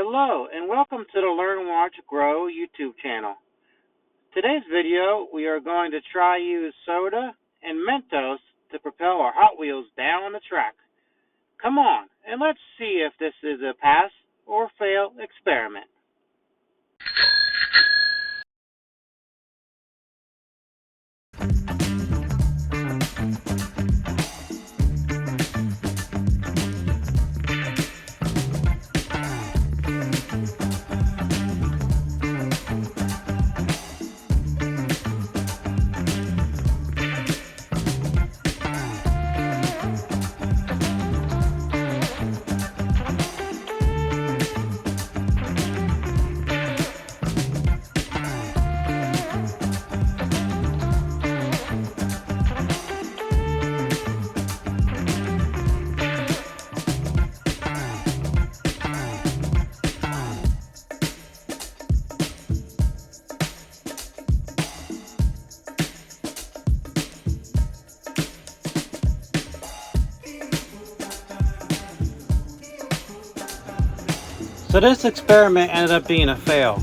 Hello and welcome to the Learn, Watch, Grow YouTube channel. Today's video we are going to try use soda and Mentos to propel our Hot Wheels down the track. Come on and let's see if this is a pass or fail experiment. So this experiment ended up being a fail.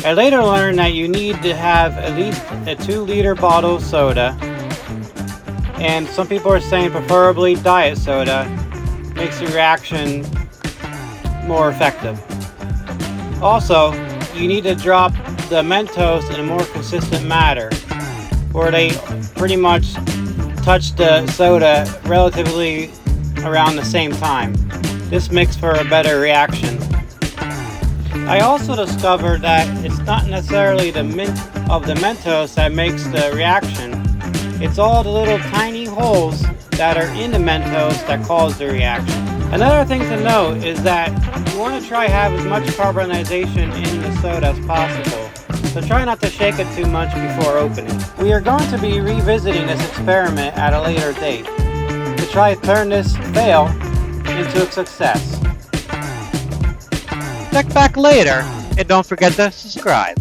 I later learned that you need to have at least a 2-liter bottle of soda, and some people are saying preferably diet soda makes the reaction more effective. Also, you need to drop the Mentos in a more consistent manner, where they pretty much touch the soda relatively around the same time. This makes for a better reaction. I also discovered that it's not necessarily the mint of the Mentos that makes the reaction. It's all the little tiny holes that are in the Mentos that cause the reaction. Another thing to note is that you want to try have as much carbonization in the soda as possible. So try not to shake it too much before opening. We are going to be revisiting this experiment at a later date to try to turn this fail into a success. Check back later, and don't forget to subscribe.